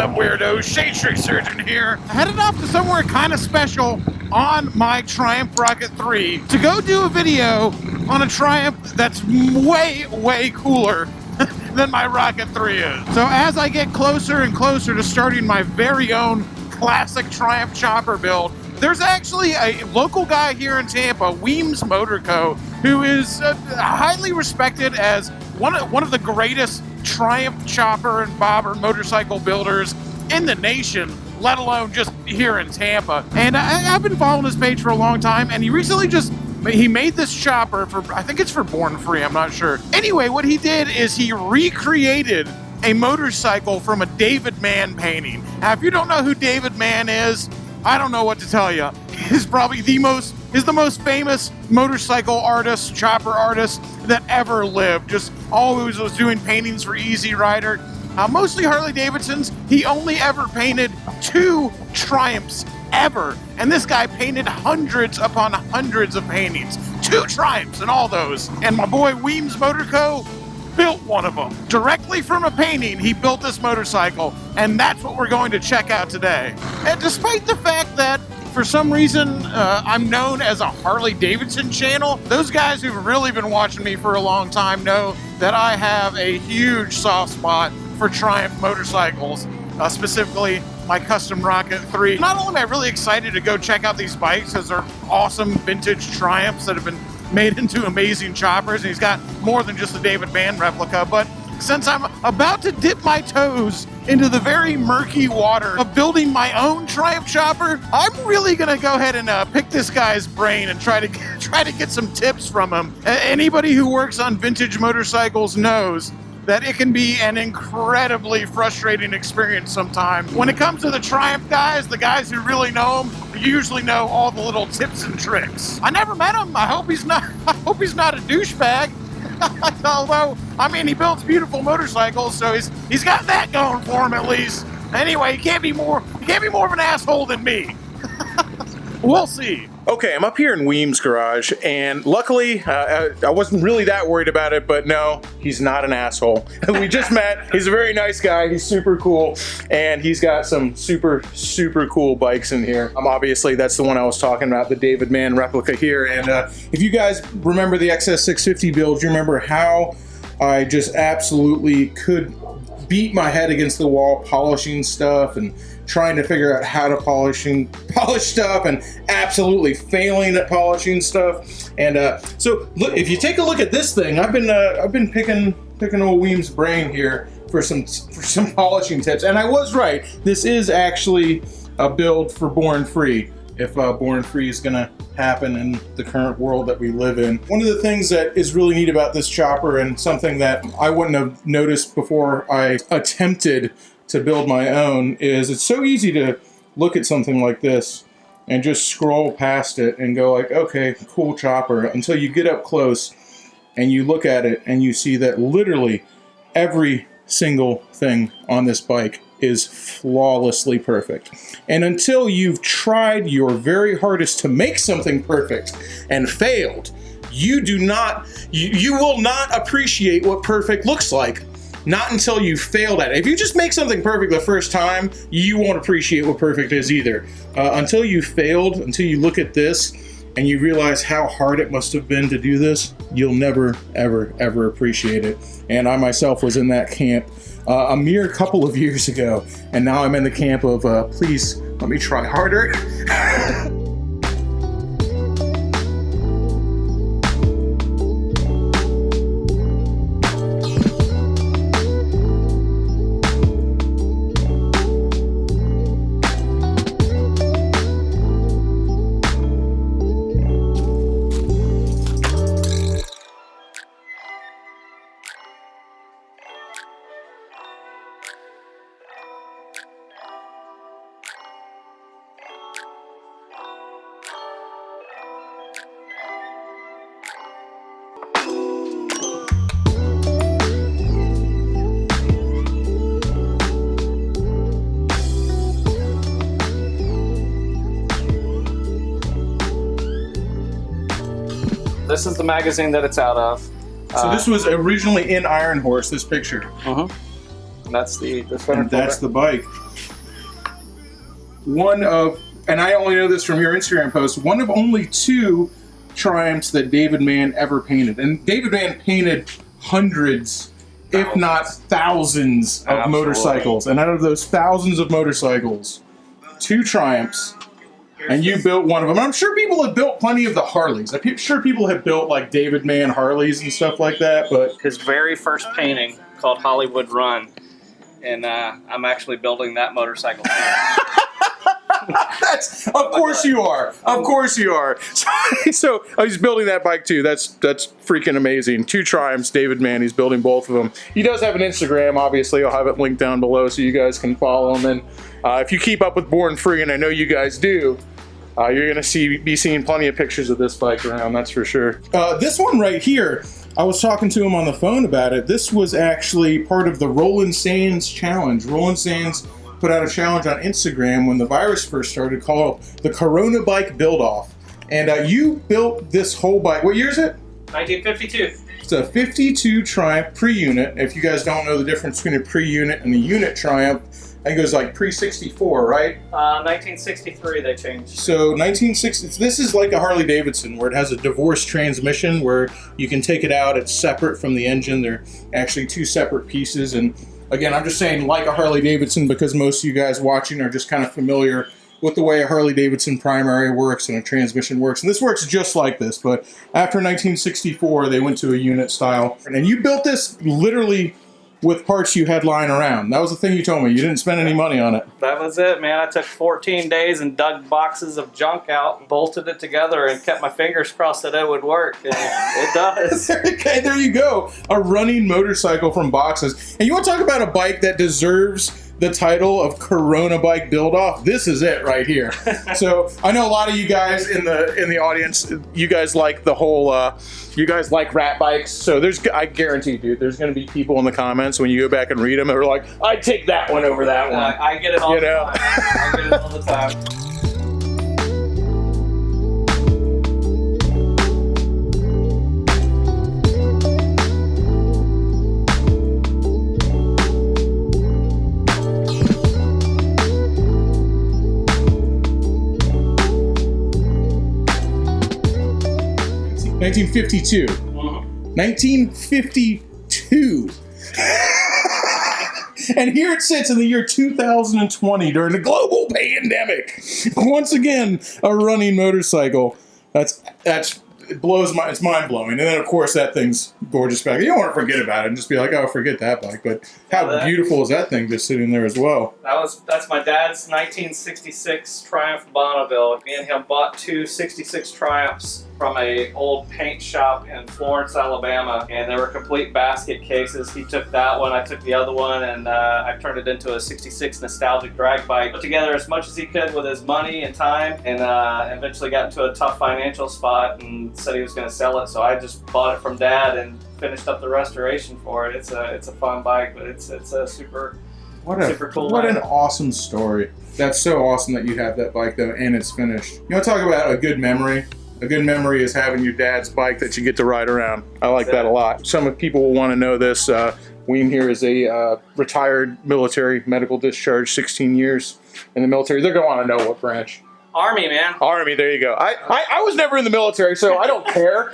up, weirdos? Shadetree Surgeon here. Headed off to somewhere kind of special on my Triumph Rocket 3 to go do a video on a Triumph that's way, way cooler than my Rocket 3 is. So as I get closer and closer to starting my very own classic Triumph chopper build, there's actually a local guy here in Tampa, Weems Motor Co., who is highly respected as one of the greatest Triumph chopper and bobber motorcycle builders in the nation, let alone just here in Tampa. And I've been following his page for a long time, and he recently he made this chopper for, I think it's for Born Free, I'm not sure. Anyway, what he did is he recreated a motorcycle from a David Mann painting. Now, if you don't know who David Mann is, I don't know what to tell you. He's probably the most famous motorcycle artist, chopper artist that ever lived. Just always was doing paintings for Easy Rider. Mostly Harley Davidsons. He only ever painted 2 Triumphs ever. And this guy painted hundreds upon hundreds of paintings. 2 Triumphs and all those. And my boy Weems Motor Co. built one of them. Directly from a painting, he built this motorcycle, and that's what we're going to check out today. And despite the fact that for some reason I'm known as a Harley Davidson channel, those guys who've really been watching me for a long time know that I have a huge soft spot for Triumph motorcycles, specifically my custom Rocket 3. Not only am I really excited to go check out these bikes, as they're awesome vintage Triumphs that have been made into amazing choppers, and he's got more than just the David Mann replica, but since I'm about to dip my toes into the very murky water of building my own Triumph chopper, I'm really gonna go ahead and pick this guy's brain and try to get some tips from him. Anybody who works on vintage motorcycles knows that it can be an incredibly frustrating experience sometimes. When it comes to the Triumph guys, the guys who really know them, usually know all the little tips and tricks. I never met him. I hope he's not a douchebag. Although, I mean, he builds beautiful motorcycles, so he's got that going for him at least. Anyway, he can't be more of an asshole than me. We'll see. Okay, I'm up here in Weems' garage, and luckily, I wasn't really that worried about it, but no, he's not an asshole. We just met. He's a very nice guy. He's super cool, and he's got some super, super cool bikes in here. Obviously, that's the one I was talking about, the David Mann replica here, and if you guys remember the XS650 build, you remember how I just absolutely could beat my head against the wall polishing stuff and trying to figure out how to polish stuff and absolutely failing at polishing stuff. And so look, if you take a look at this thing, I've been picking old Weems' brain here for some polishing tips, and I was right. This is actually a build for Born Free, if Born Free is gonna happen in the current world that we live in. One of the things that is really neat about this chopper, and something that I wouldn't have noticed before I attempted to build my own, is it's so easy to look at something like this and just scroll past it and go like, okay, cool chopper, until you get up close and you look at it and you see that literally every single thing on this bike is flawlessly perfect. And until you've tried your very hardest to make something perfect and failed, you will not appreciate what perfect looks like. Not until you failed at it. If you just make something perfect the first time, you won't appreciate what perfect is either. Until you failed, until you look at this and you realize how hard it must have been to do this, you'll never, ever, ever appreciate it. And I myself was in that camp a mere couple of years ago, and now I'm in the camp of, please let me try harder. This is the magazine that it's out of. So this was originally in Iron Horse, this picture. And that's the center. And that's the bike. One of, and I only know this from your Instagram post, one of only 2 Triumphs that David Mann ever painted. And David Mann painted hundreds, if not thousands, of motorcycles. And out of those thousands of motorcycles, 2 Triumphs, and you built one of them. I'm sure people have built plenty of the Harleys. I'm sure people have built like David Mann Harleys and stuff like that, but His very first painting called Hollywood Run, and I'm actually building that motorcycle. That's, of course you are. Of course you are. So he's building that bike too. That's freaking amazing. 2 Triumphs, David Mann. He's building both of them. He does have an Instagram. Obviously, I'll have it linked down below so you guys can follow him. And if you keep up with Born Free, and I know you guys do, you're gonna be seeing plenty of pictures of this bike around. That's for sure. This one right here, I was talking to him on the phone about it. This was actually part of the Roland Sands challenge. Roland Sands put out a challenge on Instagram when the virus first started called the Corona Bike Build-Off. And you built this whole bike. What year is it? 1952. It's a 52 Triumph pre-unit. If you guys don't know the difference between a pre-unit and a unit Triumph, I think it was like pre-64, right? 1963 they changed. So 1960, this is like a Harley Davidson where it has a divorced transmission where you can take it out, it's separate from the engine. They're actually 2 separate pieces. And again, I'm just saying like a Harley Davidson because most of you guys watching are just kind of familiar with the way a Harley Davidson primary works and a transmission works. And this works just like this, but after 1964, they went to a unit style. And you built this literally with parts you had lying around. That was the thing you told me. You didn't spend any money on it. That was it, man. I took 14 days and dug boxes of junk out, bolted it together, and kept my fingers crossed that it would work. And it does. Okay, there you go. A running motorcycle from boxes. And you want to talk about a bike that deserves the title of Corona Bike Build-Off? This is it right here. So I know a lot of you guys in the audience, you guys like the whole, you guys like rat bikes. So I guarantee, dude, there's going to be people in the comments when you go back and read them that are like, I'd take that one over that one. I get it all the time. I get it all the time. 1952. 1952. And here it sits in the year 2020 during the global pandemic. Once again, a running motorcycle. It blows my, it's mind blowing. And then of course that thing's gorgeous back. You don't want to forget about it and just be like, oh, forget that bike. But how beautiful is that thing just sitting there as well? That's my dad's 1966 Triumph Bonneville. Me and him bought 2 66 Triumphs from a old paint shop in Florence, Alabama, and they were complete basket cases. He took that one, I took the other one, and I turned it into a 66 nostalgic drag bike. Put together as much as he could with his money and time, and eventually got into a tough financial spot and said he was going to sell it, so I just bought it from Dad and finished up the restoration for it. It's a fun bike, but it's a super cool What bike. an awesome story. That's so awesome that you have that bike though, and it's finished. You want to talk about a good memory? A good memory is having your dad's bike that you get to ride around. I like that a lot. Some people will want to know this. Weem here is a retired military, medical discharge, 16 years in the military. They're going to want to know what branch. Army, man. Army, there you go. I was never in the military, so I don't care.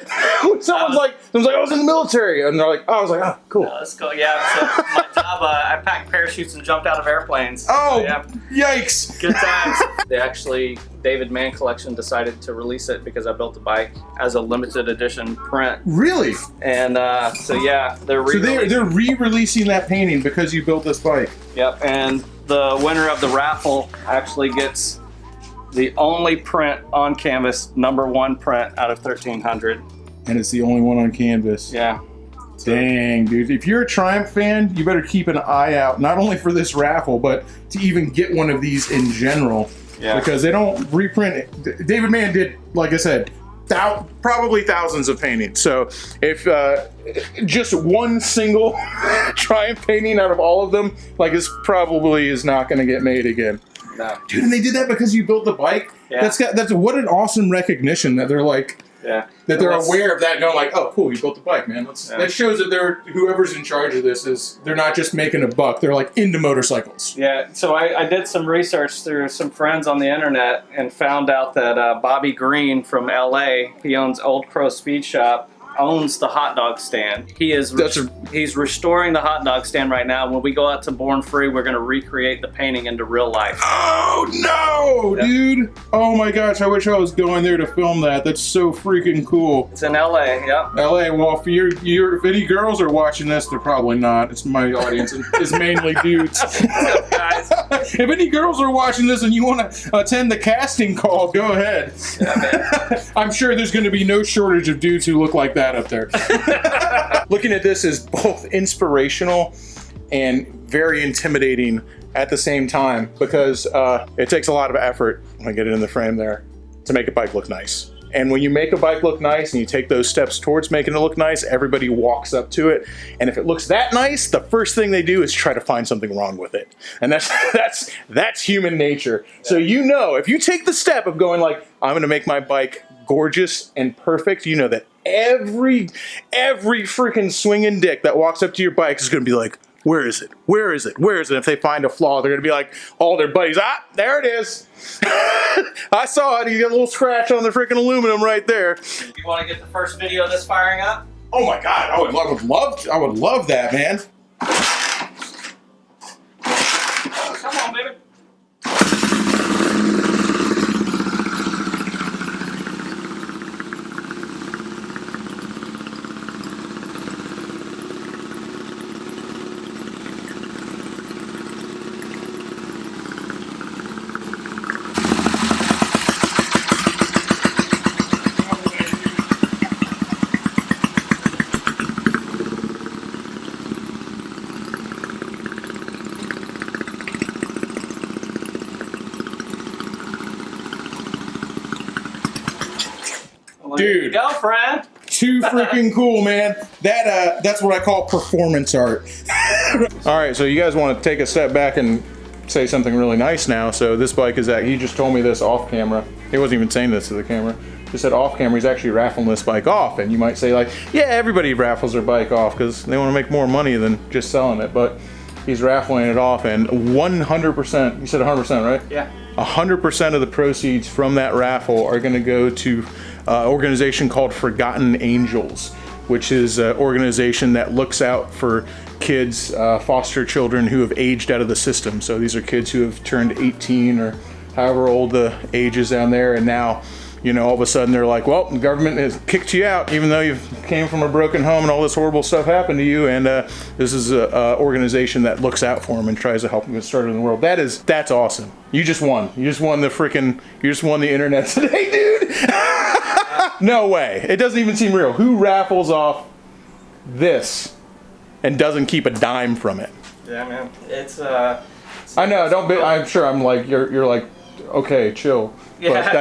Someone's like, I was in the military, and they're like, oh, I was like, oh, cool. That's cool. Yeah, so my job, I packed parachutes and jumped out of airplanes. Oh, so, yeah. Yikes. Good times. They actually, David Mann Collection decided to release it because I built the bike as a limited edition print. Really? And so yeah, they're re-releasing that painting because you built this bike. Yep, and the winner of the raffle actually gets the only print on canvas, #1 print out of 1,300. And it's the only one on canvas. Yeah. Dang, dude. If you're a Triumph fan, you better keep an eye out, not only for this raffle, but to even get one of these in general. Yeah. Because they don't reprint it. David Mann did, like I said, probably thousands of paintings. So if just one single Triumph painting out of all of them, like this probably is not going to get made again. No. Dude, and they did that because you built the bike? Yeah. That's what an awesome recognition that they're like, Yeah. That they're aware of that and going like, oh, cool, you built the bike, man. That shows that whoever's in charge of this they're not just making a buck. They're like into motorcycles. Yeah, so I did some research through some friends on the internet and found out that Bobby Green from LA, he owns Old Crow Speed Shop, owns the hot dog stand. He's restoring the hot dog stand right now. When we go out to Born Free, we're going to recreate the painting into real life. Oh no, dude! Oh my gosh, I wish I was going there to film that. That's so freaking cool. It's in LA, yep. LA. Well, if any girls are watching this, they're probably not. It's my audience is mainly dudes. Guys. If any girls are watching this and you want to attend the casting call, go ahead. Yeah, I'm sure there's going to be no shortage of dudes who look like that up there. Looking at this is both inspirational and very intimidating at the same time because it takes a lot of effort, when I get it in the frame there, to make a bike look nice. And when you make a bike look nice and you take those steps towards making it look nice, everybody walks up to it. And if it looks that nice, the first thing they do is try to find something wrong with it. And that's human nature. So you know, if you take the step of going like, I'm gonna make my bike gorgeous and perfect, you know that every freaking swinging dick that walks up to your bike is gonna be like, where is it? Where is it? Where is it? If they find a flaw, they're gonna be like, all their buddies, there it is. I saw it. You got a little scratch on the freaking aluminum right there. You want to get the first video of this firing up? Oh my god, I would love that, man. Come on, baby. Dude, go, friend. Too freaking cool, man. That's what I call performance art. All right, so you guys want to take a step back and say something really nice now. So this bike is he just told me this off camera. He wasn't even saying this to the camera. He said off camera he's actually raffling this bike off. And you might say like, yeah, everybody raffles their bike off because they want to make more money than just selling it. But he's raffling it off, and 100%, you said 100%, right? Yeah. 100% of the proceeds from that raffle are going to go to an organization called Forgotten Angels, which is an organization that looks out for kids, foster children who have aged out of the system. So these are kids who have turned 18 or however old the age is down there, and now, you know, all of a sudden they're like, well, the government has kicked you out even though you came from a broken home and all this horrible stuff happened to you, and this is an organization that looks out for them and tries to help them get started in the world. That's awesome. You just won. You just won the internet today, dude. No way. It doesn't even seem real. Who raffles off this and doesn't keep a dime from it? Yeah, man. It's I know. Don't be. I'm sure. I'm like you're like, okay, chill. Yeah.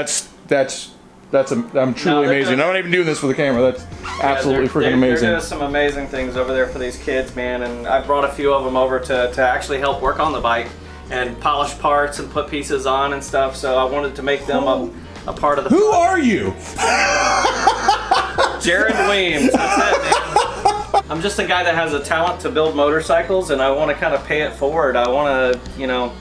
But I'm truly amazing. I'm not even doing this for the camera. That's absolutely freaking amazing. They're doing some amazing things over there for these kids, man. And I brought a few of them over to actually help work on the bike and polish parts and put pieces on and stuff. So I wanted to make them a part of the. Who are you? Jared Weems. That's it, man. I'm just a guy that has a talent to build motorcycles, and I want to kind of pay it forward. I want to, you know,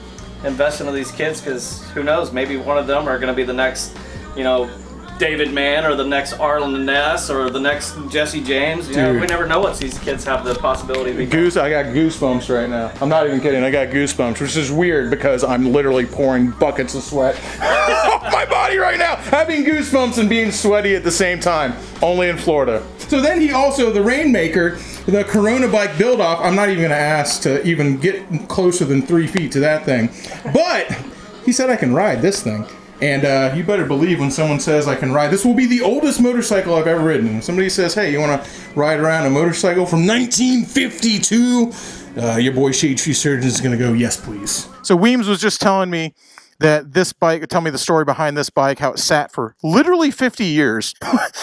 invest into these kids because who knows, maybe one of them are going to be the next, you know, David Mann or the next Arlen Ness or the next Jesse James. You know, we never know what these kids have the possibility of becoming. I got goosebumps right now. I'm not even kidding. I got goosebumps, which is weird because I'm literally pouring buckets of sweat off my body right now. Having goosebumps and being sweaty at the same time. Only in Florida. So then he also, the Rainmaker, the Corona bike build-off, I'm not even going to ask to even get closer than 3 feet to that thing. But he said I can ride this thing. And you better believe when someone says I can ride, this will be the oldest motorcycle I've ever ridden. When somebody says, hey, you want to ride around a motorcycle from 1952? Your boy Shade Tree Surgeon is going to go, yes, please. So Weems was just telling me that this bike, tell me the story behind this bike, how it sat for literally 50 years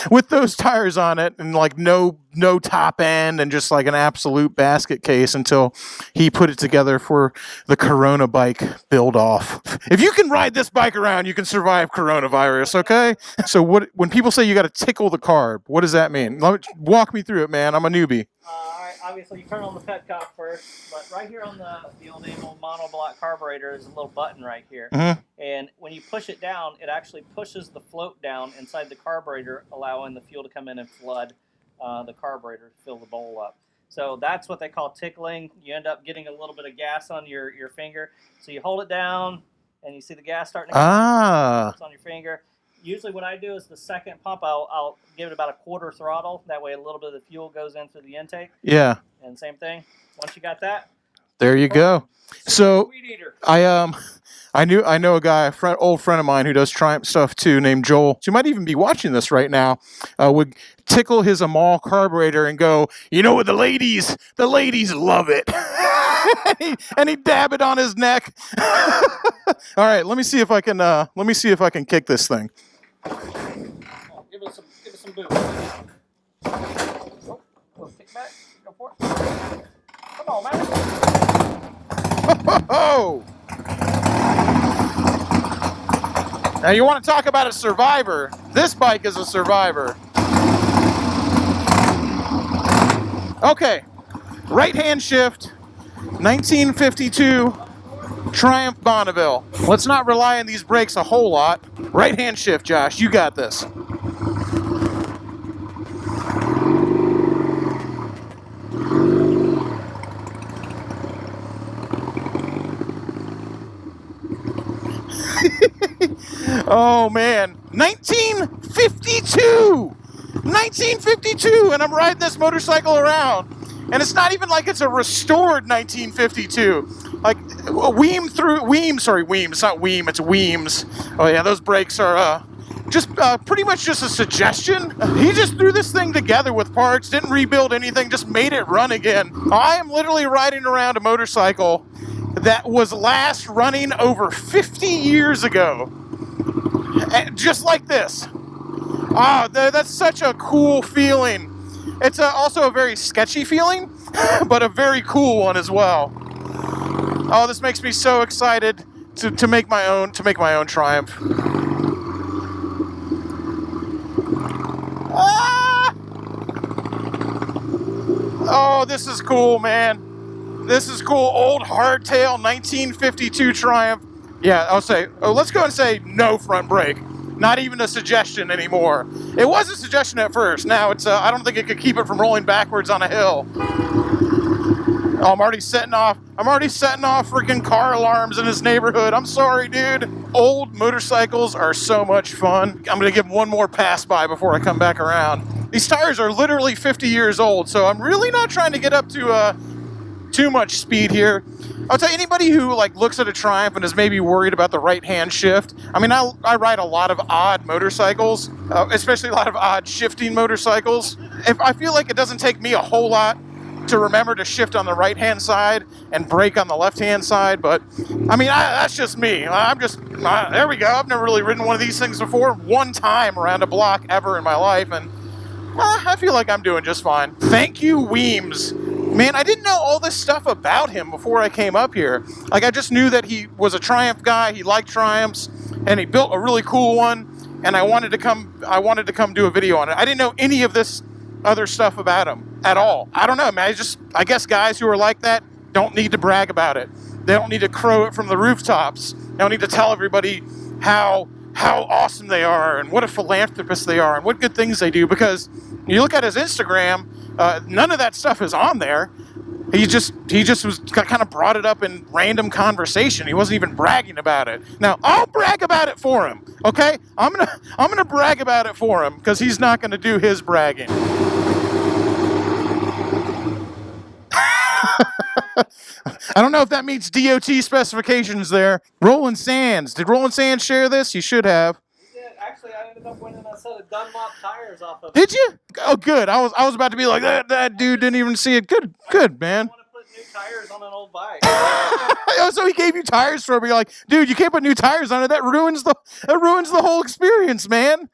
with those tires on it and like no top end and just like an absolute basket case until he put it together for the Corona bike build off. If you can ride this bike around, you can survive coronavirus, okay? So when people say you got to tickle the carb, what does that mean? Walk me through it, man. I'm a newbie. All right, obviously you turn on the petcock first, but right here on the old anal monoblock carburetor is a little button right here. Mm-hmm. And when you push it down, it actually pushes the float down inside the carburetor, allowing the fuel to come in and flood the carburetor to fill the bowl up. So that's what they call tickling. You end up getting a little bit of gas on your finger. So you hold it down, and you see the gas starting to come on your finger. Usually what I do is the second pump, I'll give it about a quarter throttle. That way a little bit of the fuel goes in through the intake. Yeah. And same thing. Once you got that. There you go. So Weed eater. I know a guy, old friend of mine who does Triumph stuff too, named Joel. So you might even be watching this right now. Would tickle his Amal carburetor and go, you know what, the ladies love it, and he'd dab it on his neck. All right, let me see if I can kick this thing. Oh, give it some boost. Oh, little kick back. Go for it. Come on, man. Oh! Now you want to talk about a survivor? This bike is a survivor. Okay, right hand shift, 1952 Triumph Bonneville. Let's not rely on these brakes a whole lot. Right hand shift, Josh, you got this. Oh man, 1952, and I'm riding this motorcycle around, and it's not even like it's a restored 1952. Like Weems, it's not Weems, it's Weems. Oh yeah, those brakes are just pretty much just a suggestion. He just threw this thing together with parts, didn't rebuild anything, just made it run again. I am literally riding around a motorcycle that was last running over 50 years ago. Just like this. That's such a cool feeling. It's also a very sketchy feeling, but a very cool one as well. Oh, this makes me so excited to make my own Triumph. Ah! Oh, this is cool, man. This is cool. Old hardtail 1952 Triumph. Yeah, let's go and say no front brake. Not even a suggestion anymore. It was a suggestion at first. Now it's, I don't think it could keep it from rolling backwards on a hill. Oh, I'm already setting off freaking car alarms in his neighborhood. I'm sorry, dude. Old motorcycles are so much fun. I'm gonna give them one more pass by before I come back around. These tires are literally 50 years old, so I'm really not trying to get up to too much speed here. I'll tell you, anybody who looks at a Triumph and is maybe worried about the right-hand shift. I mean, I ride a lot of odd motorcycles, especially a lot of odd shifting motorcycles. If I feel like it doesn't take me a whole lot to remember to shift on the right-hand side and brake on the left-hand side, but I mean, that's just me. There we go. I've never really ridden one of these things before, one time around a block ever in my life, and I feel like I'm doing just fine. Thank you, Weems. Man, I didn't know all this stuff about him before I came up here. I just knew that he was a Triumph guy, he liked Triumphs, and he built a really cool one, and I wanted to come do a video on it. I didn't know any of this other stuff about him at all. I don't know, man. I guess guys who are like that don't need to brag about it. They don't need to crow it from the rooftops. They don't need to tell everybody how awesome they are and what a philanthropist they are and what good things they do, because you look at his Instagram, none of that stuff is on there. He just was kind of brought it up in random conversation. He wasn't even bragging about it. Now I'll brag about it for him. Okay, I'm gonna brag about it for him because he's not gonna do his bragging. I don't know if that meets DOT specifications there. Roland Sands. Did Roland Sands share this? You should have. He did. Actually, I ended up winning a set of Dunlop tires off of it. Did you? Oh, good. I was about to be like, that dude didn't even see it. Good, man. I want to put new tires on an old bike. Oh, so he gave you tires for it, but you're like, dude, you can't put new tires on it. That ruins the whole experience, man.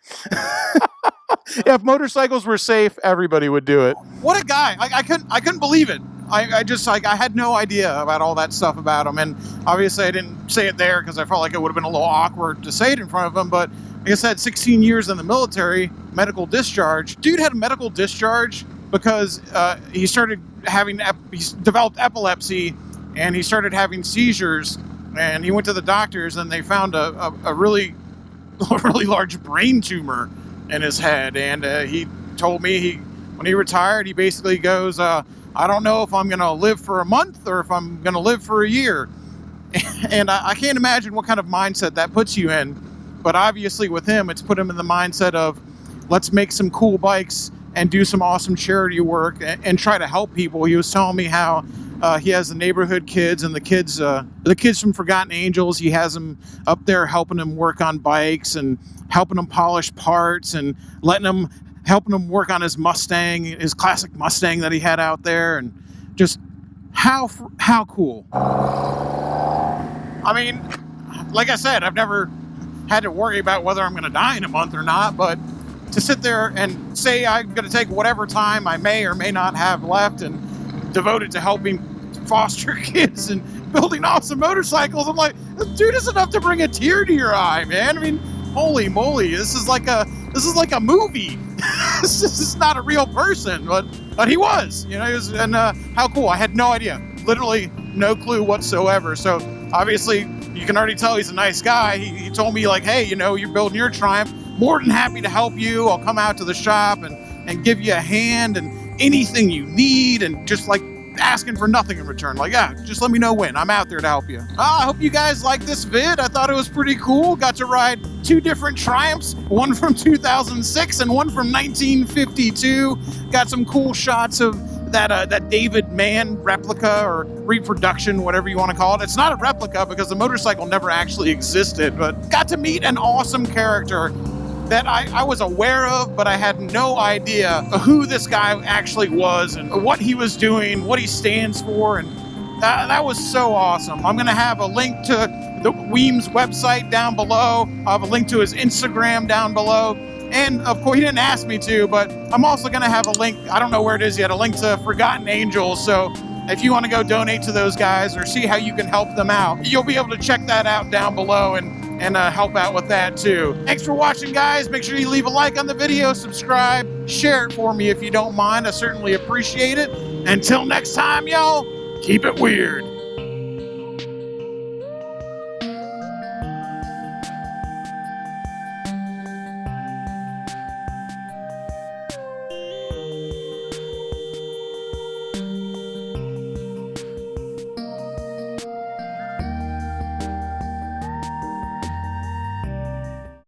Yeah, if motorcycles were safe, everybody would do it. What a guy! I couldn't believe it. I just I had no idea about all that stuff about him, and obviously I didn't say it there because I felt like it would have been a little awkward to say it in front of him. But like I said, 16 years in the military, medical discharge. Dude had a medical discharge because he developed epilepsy, and he started having seizures, and he went to the doctors, and they found a really large brain tumor in his head. And he told me when he retired, he basically goes, I don't know if I'm going to live for a month or if I'm going to live for a year. And I can't imagine what kind of mindset that puts you in. But obviously with him, it's put him in the mindset of, let's make some cool bikes and do some awesome charity work and try to help people. He was telling me how he has the neighborhood kids and the kids from Forgotten Angels. He has them up there helping them work on bikes and helping them polish parts and helping him work on his Mustang, his classic Mustang that he had out there. And just how cool. I mean, like I said, I've never had to worry about whether I'm going to die in a month or not, but to sit there and say I'm going to take whatever time I may or may not have left and devote it to helping foster kids and building awesome motorcycles, I'm like, this dude is enough to bring a tear to your eye, man. I mean, holy moly, this is like a movie. This is not a real person, but he was, he was, and how cool. I had no idea, literally no clue whatsoever. So obviously you can already tell he's a nice guy. He told me like, hey, you're building your Triumph, more than happy to help you. I'll come out to the shop and give you a hand and anything you need, and just like asking for nothing in return. Like, yeah, just let me know when. I'm out there to help you. I hope you guys like this vid. I thought it was pretty cool. Got to ride 2 different Triumphs, one from 2006 and one from 1952. Got some cool shots of that David Mann replica or reproduction, whatever you want to call it. It's not a replica because the motorcycle never actually existed, but got to meet an awesome character that I was aware of, but I had no idea who this guy actually was and what he was doing, what he stands for, and that was so awesome. I'm going to have a link to the Weems website down below. I'll have a link to his Instagram down below. And of course, he didn't ask me to, but I'm also going to have a link, I don't know where it is yet, a link to Forgotten Angels. So if you want to go donate to those guys or see how you can help them out, you'll be able to check that out down below and help out with that too. Thanks for watching, guys. Make sure you leave a like on the video, subscribe, share it for me if you don't mind. I certainly appreciate it. Until next time, y'all, keep it weird.